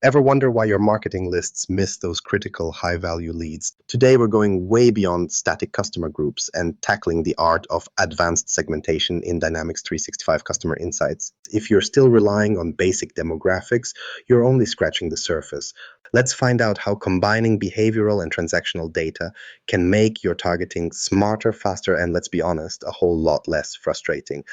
Ever wonder why your marketing lists miss those critical high-value leads? Today, we're going way beyond static customer groups and tackling the art of advanced segmentation in Dynamics 365 Customer Insights. If you're still relying on basic demographics, you're only scratching the surface. Let's find out how combining behavioral and transactional data can make your targeting smarter, faster, and let's be honest, a whole lot less frustrating.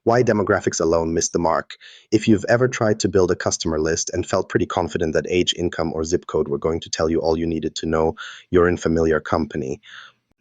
Why demographics alone miss the mark. If you've ever tried to build a customer list and felt pretty confident that age, income, or zip code were going to tell you all you needed to know, you're in familiar company.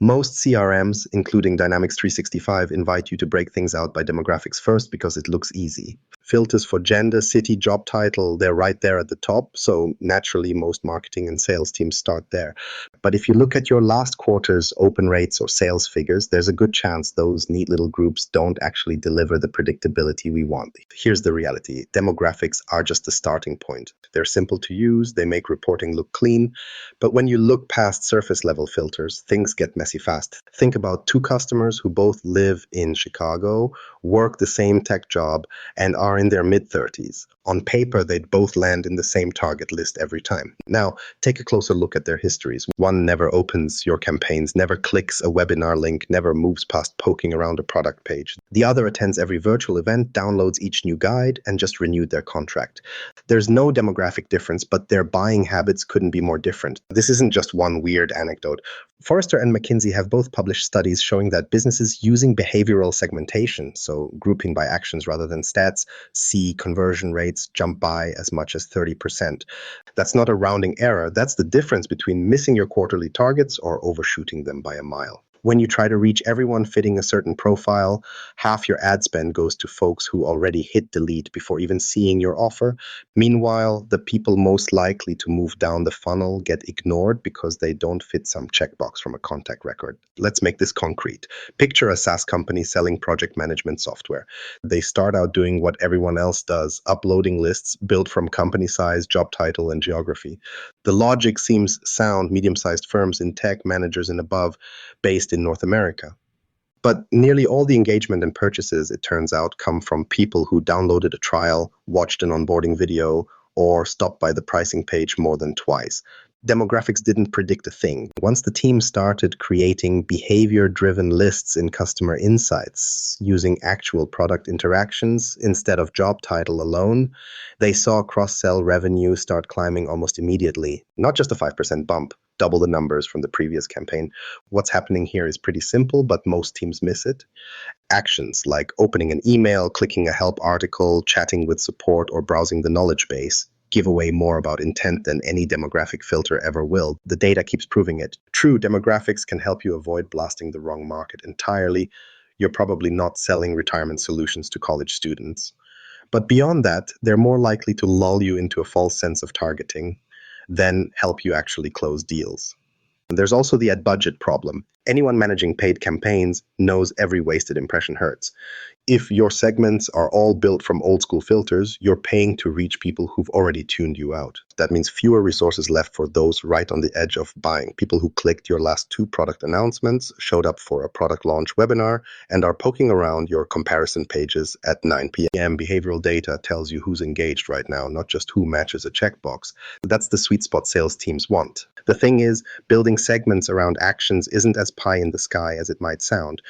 Most CRMs, including Dynamics 365, invite you to break things out by demographics first because it looks easy. Filters for gender, city, job title, they're right there at the top, so naturally most marketing and sales teams start there. But if you look at your last quarter's open rates or sales figures, there's a good chance those neat little groups don't actually deliver the predictability we want. Here's the reality. Demographics are just the starting point. They're simple to use, they make reporting look clean, but when you look past surface level filters, things get messy fast. Think about two customers who both live in Chicago, work the same tech job, and are in their mid-30s. On paper, they'd both land in the same target list every time. Now, take a closer look at their histories. One never opens your campaigns, never clicks a webinar link, never moves past poking around a product page. The other attends every virtual event, downloads each new guide, and just renewed their contract. There's no demographic difference, but their buying habits couldn't be more different. This isn't just one weird anecdote. Forrester and McKinsey have both published studies showing that businesses using behavioral segmentation, so grouping by actions rather than stats, see conversion rates jump by as much as 30%. That's not a rounding error. That's the difference between missing your quarterly targets or overshooting them by a mile. When you try to reach everyone fitting a certain profile, half your ad spend goes to folks who already hit delete before even seeing your offer. Meanwhile, the people most likely to move down the funnel get ignored because they don't fit some checkbox from a contact record. Let's make this concrete. Picture a SaaS company selling project management software. They start out doing what everyone else does, uploading lists built from company size, job title, and geography. The logic seems sound. Medium-sized firms in tech, managers and above, based in North America. But nearly all the engagement and purchases, it turns out, come from people who downloaded a trial, watched an onboarding video, or stopped by the pricing page more than twice. Demographics didn't predict a thing. Once the team started creating behavior-driven lists in customer insights using actual product interactions instead of job title alone, they saw cross-sell revenue start climbing almost immediately. Not just a 5% bump, double the numbers from the previous campaign. What's happening here is pretty simple, but most teams miss it. Actions like opening an email, clicking a help article, chatting with support, or browsing the knowledge base give away more about intent than any demographic filter ever will. The data keeps proving it. True, demographics can help you avoid blasting the wrong market entirely. You're probably not selling retirement solutions to college students. But beyond that, they're more likely to lull you into a false sense of targeting than help you actually close deals. There's also the ad budget problem. Anyone managing paid campaigns knows every wasted impression hurts. If your segments are all built from old school filters, you're paying to reach people who've already tuned you out. That means fewer resources left for those right on the edge of buying. People who clicked your last 2 product announcements, showed up for a product launch webinar, and are poking around your comparison pages at 9 p.m. Behavioral data tells you who's engaged right now, not just who matches a checkbox. That's the sweet spot sales teams want. The thing is, building segments around actions isn't as pie in the sky as it might sound.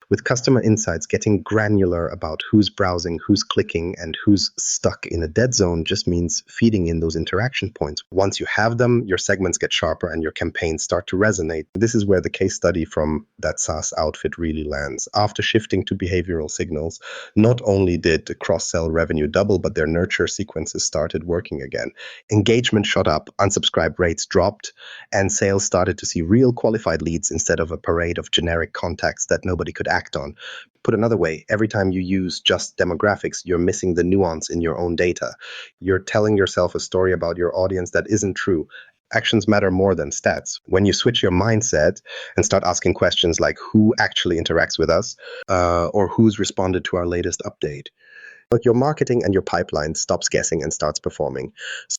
With customer insights, getting granular about who's browsing, who's clicking, and who's stuck in a dead zone just means feeding in those interaction points. Once you have them, your segments get sharper and your campaigns start to resonate. This is where the case study from that SaaS outfit really lands. After shifting to behavioral signals, not only did the cross-sell revenue double, but their nurture sequences started working again. Engagement shot up, unsubscribe rates dropped, and sales started to see real qualified leads instead of a parade of generic contacts that nobody could act on. Put another way, every time you use just demographics, you're missing the nuance in your own data. You're telling yourself a story about your audience that isn't true. Actions matter more than stats. When you switch your mindset and start asking questions like who actually interacts with us or who's responded to our latest update, but your marketing and your pipeline stops guessing and starts performing.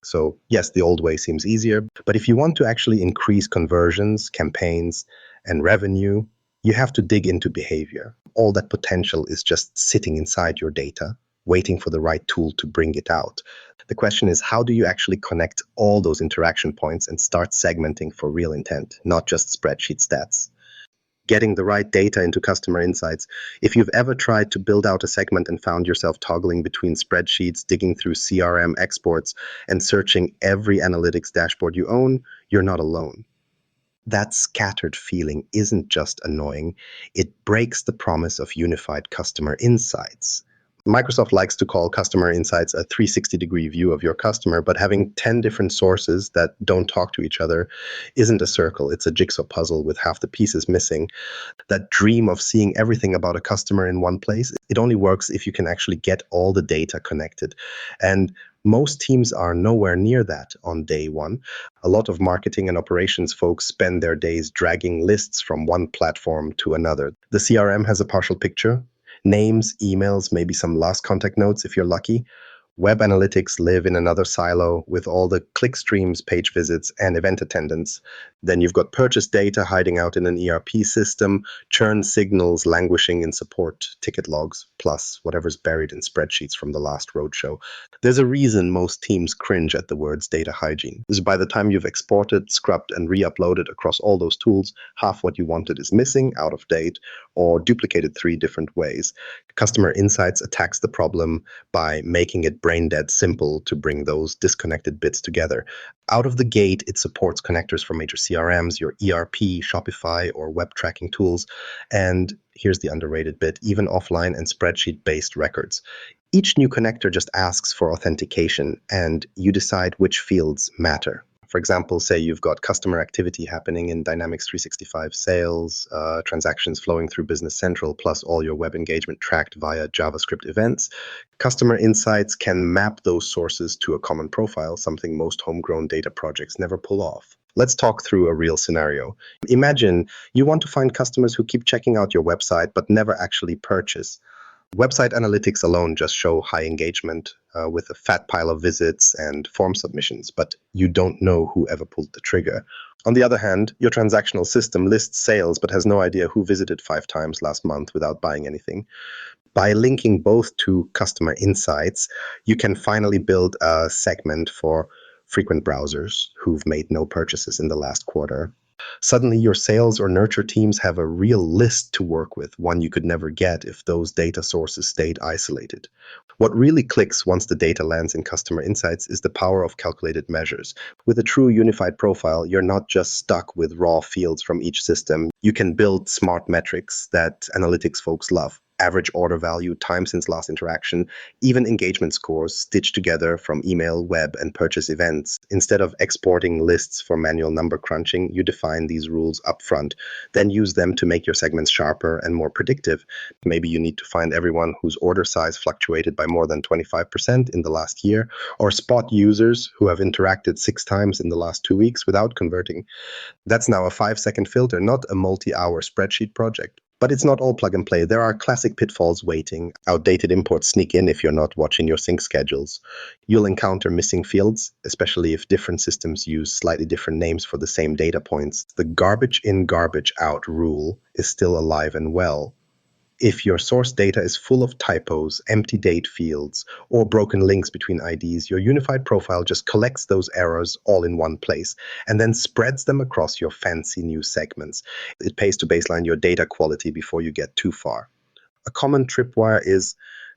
So yes, the old way seems easier, but if you want to actually increase conversions, campaigns, and revenue, you have to dig into behavior. All that potential is just sitting inside your data, waiting for the right tool to bring it out. The question is, how do you actually connect all those interaction points and start segmenting for real intent, not just spreadsheet stats? Getting the right data into customer insights. If you've ever tried to build out a segment and found yourself toggling between spreadsheets, digging through CRM exports, and searching every analytics dashboard you own, you're not alone. That scattered feeling isn't just annoying, it breaks the promise of unified customer insights. Microsoft likes to call customer insights a 360-degree view of your customer, but having 10 different sources that don't talk to each other isn't a circle. It's a jigsaw puzzle with half the pieces missing. That dream of seeing everything about a customer in one place, it only works if you can actually get all the data connected. And most teams are nowhere near that on day one. A lot of marketing and operations folks spend their days dragging lists from one platform to another. The CRM has a partial picture. Names, emails, maybe some last contact notes if you're lucky. Web analytics live in another silo with all the click streams, page visits, and event attendance. Then you've got purchase data hiding out in an ERP system, churn signals languishing in support ticket logs, plus whatever's buried in spreadsheets from the last roadshow. There's a reason most teams cringe at the words data hygiene. This is by the time you've exported, scrubbed, and re-uploaded across all those tools, half what you wanted is missing, out of date, or duplicated 3 different ways. Customer Insights attacks the problem by making it brain dead simple to bring those disconnected bits together. Out of the gate, it supports connectors for major CRMs, your ERP, Shopify, or web tracking tools. And here's the underrated bit, even offline and spreadsheet-based records. Each new connector just asks for authentication, and you decide which fields matter. For example, say you've got customer activity happening in Dynamics 365 sales, transactions flowing through Business Central, plus all your web engagement tracked via JavaScript events. Customer Insights can map those sources to a common profile, something most homegrown data projects never pull off. Let's talk through a real scenario. Imagine you want to find customers who keep checking out your website but never actually purchase. Website analytics alone just show high engagement with a fat pile of visits and form submissions, but you don't know who ever pulled the trigger. On the other hand, your transactional system lists sales but has no idea who visited 5 times last month without buying anything. By linking both to customer insights, you can finally build a segment for frequent browsers who've made no purchases in the last quarter. Suddenly, your sales or nurture teams have a real list to work with, one you could never get if those data sources stayed isolated. What really clicks once the data lands in customer insights is the power of calculated measures. With a true unified profile, you're not just stuck with raw fields from each system. You can build smart metrics that analytics folks love. Average order value, time since last interaction, even engagement scores stitched together from email, web, and purchase events. Instead of exporting lists for manual number crunching, you define these rules upfront, then use them to make your segments sharper and more predictive. Maybe you need to find everyone whose order size fluctuated by more than 25% in the last year, or spot users who have interacted 6 times in the last 2 weeks without converting. That's now a 5-second filter, not a multi-hour spreadsheet project. But it's not all plug and play. There are classic pitfalls waiting. Outdated imports sneak in if you're not watching your sync schedules. You'll encounter missing fields, especially if different systems use slightly different names for the same data points. The garbage in, garbage out rule is still alive and well. If your source data is full of typos, empty date fields, or broken links between IDs, your unified profile just collects those errors all in one place and then spreads them across your fancy new segments. It pays to baseline your data quality before you get too far. A common tripwire is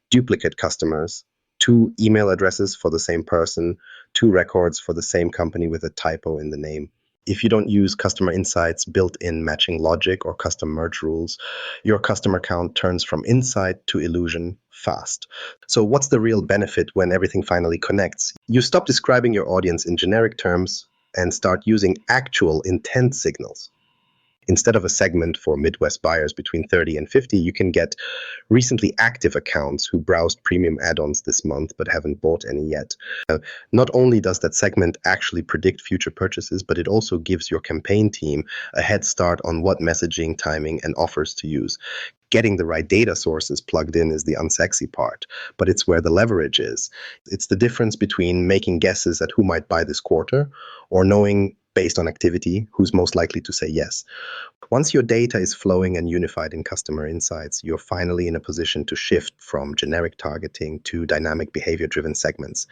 duplicate customers, 2 email addresses for the same person, 2 records for the same company with a typo in the name. If you don't use customer insights, built-in matching logic, or custom merge rules, your customer count turns from insight to illusion fast. So what's the real benefit when everything finally connects? You stop describing your audience in generic terms and start using actual intent signals. Instead of a segment for Midwest buyers between 30 and 50, you can get recently active accounts who browsed premium add-ons this month but haven't bought any yet. Not only does that segment actually predict future purchases, but it also gives your campaign team a head start on what messaging, timing, and offers to use. Getting the right data sources plugged in is the unsexy part, but it's where the leverage is. It's the difference between making guesses at who might buy this quarter or knowing based on activity, who's most likely to say yes. Once your data is flowing and unified in customer insights, you're finally in a position to shift from generic targeting to dynamic behavior-driven segments.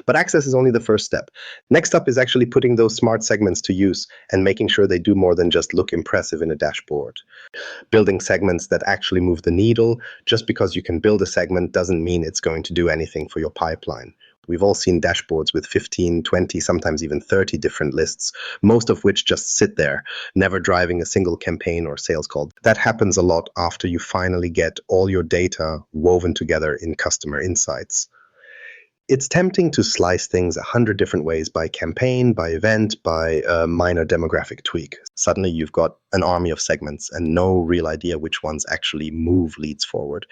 But access is only the first step. Next up is actually putting those smart segments to use and making sure they do more than just look impressive in a dashboard. Building segments that actually move the needle. Just because you can build a segment doesn't mean it's going to do anything for your pipeline. We've all seen dashboards with 15, 20, sometimes even 30 different lists, most of which just sit there, never driving a single campaign or sales call. That happens a lot after you finally get all your data woven together in customer insights. It's tempting to slice things 100 different ways by campaign, by event, by a minor demographic tweak. Suddenly you've got an army of segments and no real idea which ones actually move leads forward.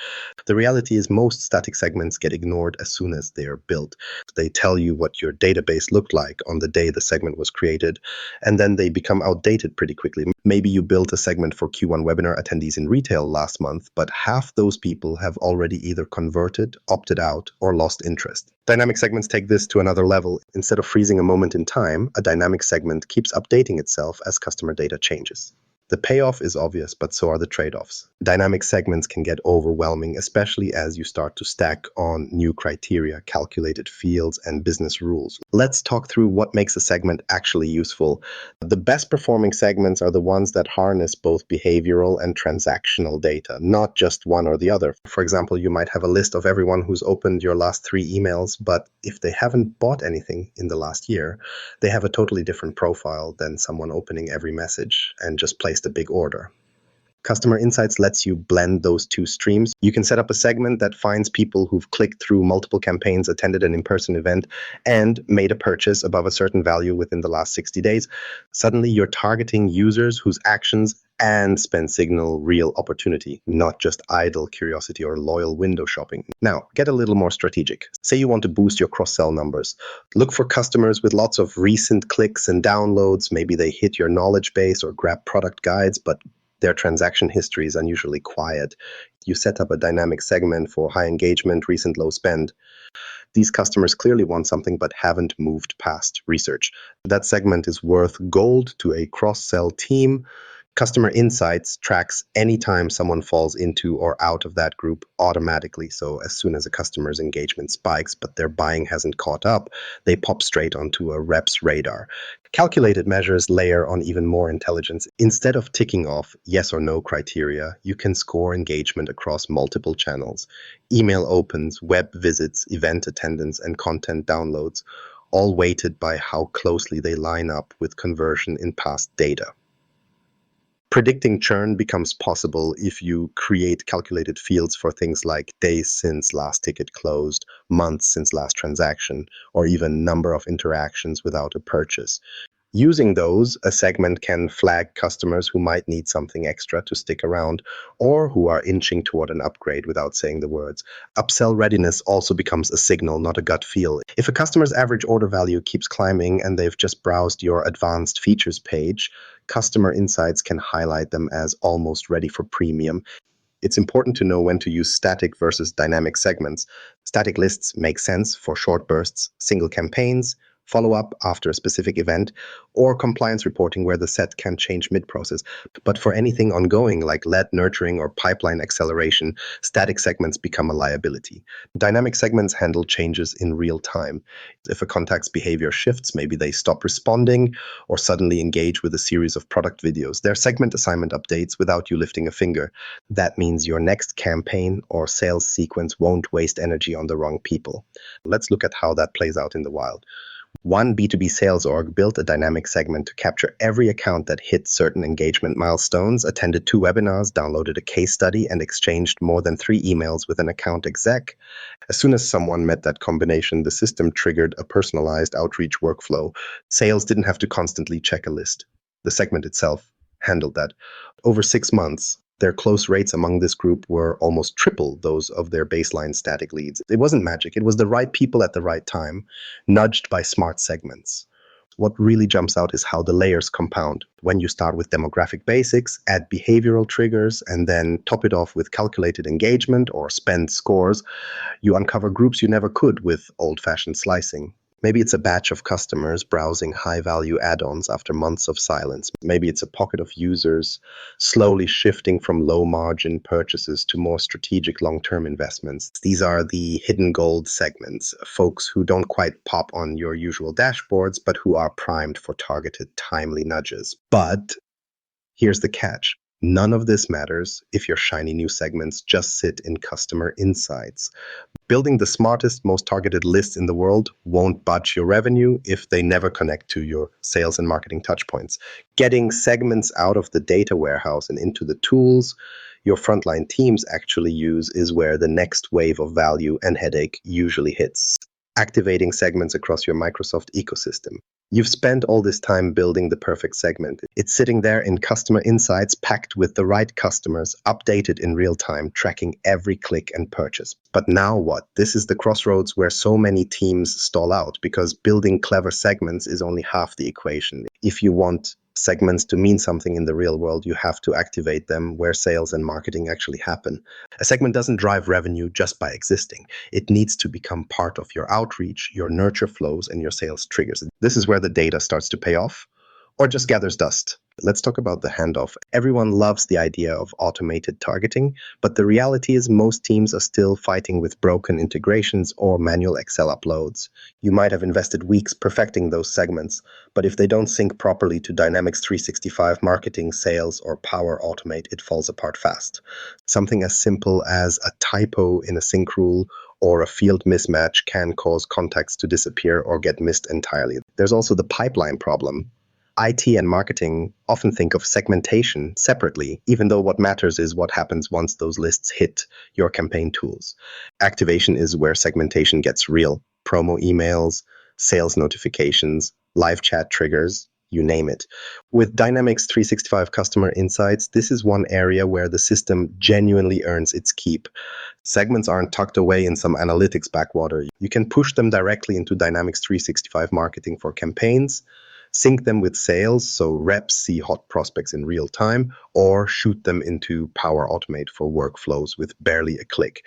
The reality is most static segments get ignored as soon as they are built. They tell you what your database looked like on the day the segment was created, and then they become outdated pretty quickly. Maybe you built a segment for Q1 webinar attendees in retail last month, but half those people have already either converted, opted out, or lost interest. Dynamic segments take this to another level. Instead of freezing a moment in time, a dynamic segment keeps updating itself as customer data changes. The payoff is obvious, but so are the trade-offs. Dynamic segments can get overwhelming, especially as you start to stack on new criteria, calculated fields, and business rules. Let's talk through what makes a segment actually useful. The best performing segments are the ones that harness both behavioral and transactional data, not just one or the other. For example, you might have a list of everyone who's opened your last 3 emails, but if they haven't bought anything in the last year, they have a totally different profile than someone opening every message and just placed a big order. Customer Insights lets you blend those two streams. You can set up a segment that finds people who've clicked through multiple campaigns, attended an in-person event, and made a purchase above a certain value within the last 60 days. Suddenly, you're targeting users whose actions and spend signal real opportunity, not just idle curiosity or loyal window shopping. Now, get a little more strategic. Say you want to boost your cross-sell numbers. Look for customers with lots of recent clicks and downloads. Maybe they hit your knowledge base or grab product guides, but their transaction history is unusually quiet. You set up a dynamic segment for high engagement, recent low spend. These customers clearly want something but haven't moved past research. That segment is worth gold to a cross-sell team. Customer Insights tracks anytime someone falls into or out of that group automatically. So as soon as a customer's engagement spikes, but their buying hasn't caught up, they pop straight onto a rep's radar. Calculated measures layer on even more intelligence. Instead of ticking off yes or no criteria, you can score engagement across multiple channels. Email opens, web visits, event attendance, and content downloads, all weighted by how closely they line up with conversion in past data. Predicting churn becomes possible if you create calculated fields for things like days since last ticket closed, months since last transaction, or even number of interactions without a purchase. Using those, a segment can flag customers who might need something extra to stick around or who are inching toward an upgrade without saying the words. Upsell readiness also becomes a signal, not a gut feel. If a customer's average order value keeps climbing and they've just browsed your advanced features page, Customer Insights can highlight them as almost ready for premium. It's important to know when to use static versus dynamic segments. Static lists make sense for short bursts, single campaigns, follow-up after a specific event, or compliance reporting where the set can change mid-process. But for anything ongoing like lead nurturing or pipeline acceleration, static segments become a liability. Dynamic segments handle changes in real time. If a contact's behavior shifts, maybe they stop responding or suddenly engage with a series of product videos. Their segment assignment updates without you lifting a finger. That means your next campaign or sales sequence won't waste energy on the wrong people. Let's look at how that plays out in the wild. One B2B sales org built a dynamic segment to capture every account that hit certain engagement milestones, attended 2 webinars, downloaded a case study, and exchanged more than 3 emails with an account exec. As soon as someone met that combination, the system triggered a personalized outreach workflow. Sales didn't have to constantly check a list. The segment itself handled that. Over 6 months, their close rates among this group were almost triple those of their baseline static leads. It wasn't magic. It was the right people at the right time, nudged by smart segments. What really jumps out is how the layers compound. When you start with demographic basics, add behavioral triggers, and then top it off with calculated engagement or spend scores, you uncover groups you never could with old-fashioned slicing. Maybe it's a batch of customers browsing high-value add-ons after months of silence. Maybe it's a pocket of users slowly shifting from low-margin purchases to more strategic long-term investments. These are the hidden gold segments, folks who don't quite pop on your usual dashboards, but who are primed for targeted, timely nudges. But here's the catch. None of this matters if your shiny new segments just sit in customer insights. Building the smartest, most targeted lists in the world won't budge your revenue if they never connect to your sales and marketing touchpoints. Getting segments out of the data warehouse and into the tools your frontline teams actually use is where the next wave of value and headache usually hits. Activating segments across your Microsoft ecosystem. You've spent all this time building the perfect segment. It's sitting there in customer insights, packed with the right customers, updated in real time, tracking every click and purchase. But now what? This is the crossroads where so many teams stall out, because building clever segments is only half the equation. If you want segments to mean something in the real world, you have to activate them where sales and marketing actually happen. A segment doesn't drive revenue just by existing. It needs to become part of your outreach, your nurture flows, and your sales triggers. This is where the data starts to pay off, or just gathers dust. Let's talk about the handoff. Everyone loves the idea of automated targeting, but the reality is most teams are still fighting with broken integrations or manual Excel uploads. You might have invested weeks perfecting those segments, but if they don't sync properly to Dynamics 365 marketing, sales, or Power Automate, it falls apart fast. Something as simple as a typo in a sync rule or a field mismatch can cause contacts to disappear or get missed entirely. There's also the pipeline problem. IT and marketing often think of segmentation separately, even though what matters is what happens once those lists hit your campaign tools. Activation is where segmentation gets real. Promo emails, sales notifications, live chat triggers, you name it. With Dynamics 365 Customer Insights, this is one area where the system genuinely earns its keep. Segments aren't tucked away in some analytics backwater. You can push them directly into Dynamics 365 marketing for campaigns, sync them with sales so reps see hot prospects in real time, or shoot them into Power Automate for workflows with barely a click.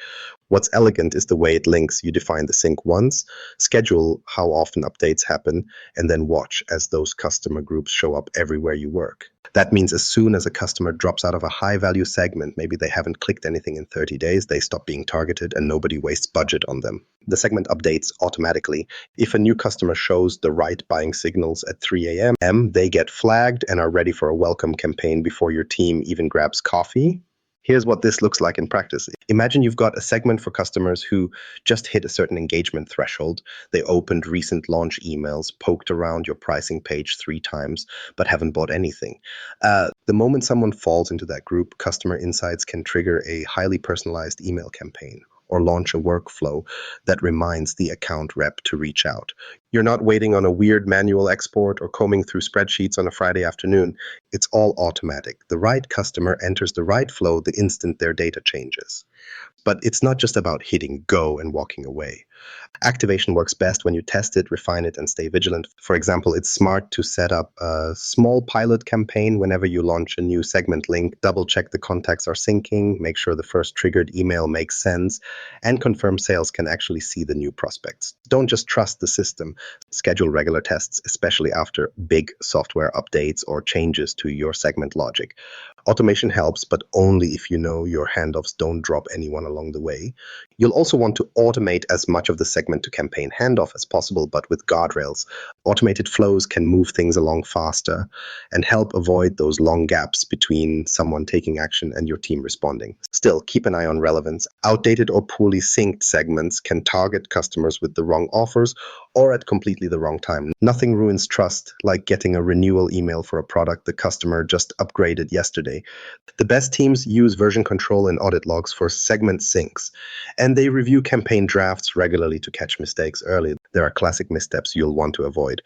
What's elegant is the way it links. You define the sync once, schedule how often updates happen, and then watch as those customer groups show up everywhere you work. That means as soon as a customer drops out of a high-value segment, maybe they haven't clicked anything in 30 days, they stop being targeted and nobody wastes budget on them. The segment updates automatically. If a new customer shows the right buying signals at 3 a.m., they get flagged and are ready for a welcome campaign before your team even grabs coffee. Here's what this looks like in practice. Imagine you've got a segment for customers who just hit a certain engagement threshold. They opened recent launch emails, poked around your pricing page 3 times, but haven't bought anything. The moment someone falls into that group, Customer Insights can trigger a highly personalized email campaign or launch a workflow that reminds the account rep to reach out. You're not waiting on a weird manual export or combing through spreadsheets on a Friday afternoon. It's all automatic. The right customer enters the right flow the instant their data changes. But it's not just about hitting go and walking away. Activation works best when you test it, refine it, and stay vigilant. For example, it's smart to set up a small pilot campaign whenever you launch a new segment link. Double check the contacts are syncing, make sure the first triggered email makes sense, and confirm sales can actually see the new prospects. Don't just trust the system. Schedule regular tests, especially after big software updates or changes to your segment logic. Automation helps, but only if you know your handoffs don't drop anyone along the way. You'll also want to automate as much of the segment to campaign handoff as possible, but with guardrails. Automated flows can move things along faster and help avoid those long gaps between someone taking action and your team responding. Still, keep an eye on relevance. Outdated or poorly synced segments can target customers with the wrong offers or at completely the wrong time. Nothing ruins trust like getting a renewal email for a product the customer just upgraded yesterday. The best teams use version control and audit logs for segment syncs, and they review campaign drafts regularly to catch mistakes early. There are classic missteps you'll want to avoid.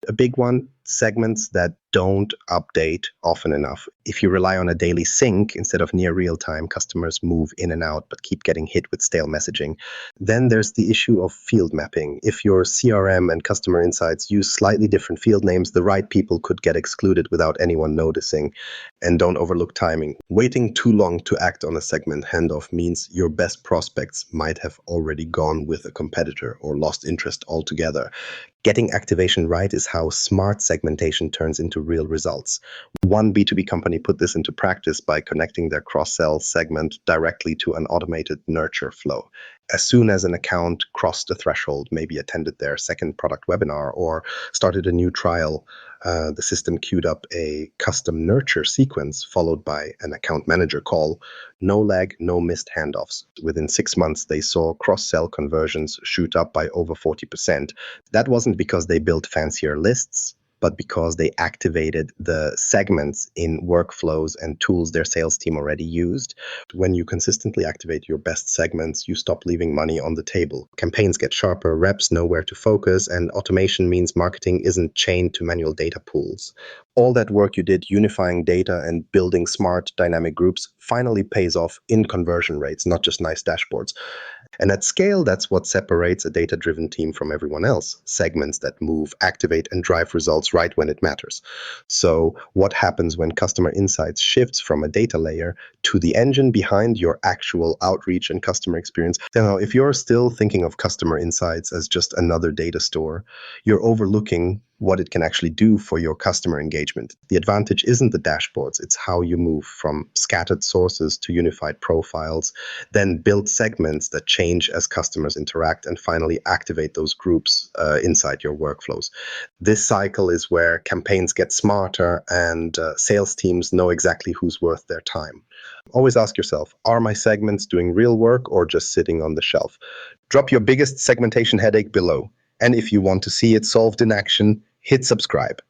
A big one, segments that don't update often enough. If you rely on a daily sync instead of near real time, customers move in and out but keep getting hit with stale messaging. Then there's the issue of field mapping. If your CRM and customer insights use slightly different field names, the right people could get excluded without anyone noticing. And don't overlook timing. Waiting too long to act on a segment handoff means your best prospects might have already gone with a competitor or lost interest altogether. Getting activation right is how smart segmentation turns into real results. One B2B company put this into practice by connecting their cross-sell segment directly to an automated nurture flow. As soon as an account crossed a threshold, maybe attended their second product webinar or started a new trial, the system queued up a custom nurture sequence followed by an account manager call. No lag, no missed handoffs. Within 6 months, they saw cross-sell conversions shoot up by over 40%. That wasn't because they built fancier lists, but because they activated the segments in workflows and tools their sales team already used. When you consistently activate your best segments, you stop leaving money on the table. Campaigns get sharper, reps know where to focus, and automation means marketing isn't chained to manual data pools. All that work you did unifying data and building smart dynamic groups finally pays off in conversion rates, not just nice dashboards. And at scale, that's what separates a data-driven team from everyone else. Segments that move, activate, and drive results right when it matters. So what happens when customer insights shifts from a data layer to the engine behind your actual outreach and customer experience? Now, if you're still thinking of customer insights as just another data store, you're overlooking what it can actually do for your customer engagement. The advantage isn't the dashboards, it's how you move from scattered sources to unified profiles, then build segments that change as customers interact, and finally activate those groups inside your workflows. This cycle is where campaigns get smarter and sales teams know exactly who's worth their time. Always ask yourself, are my segments doing real work or just sitting on the shelf? Drop your biggest segmentation headache below. And if you want to see it solved in action, hit subscribe.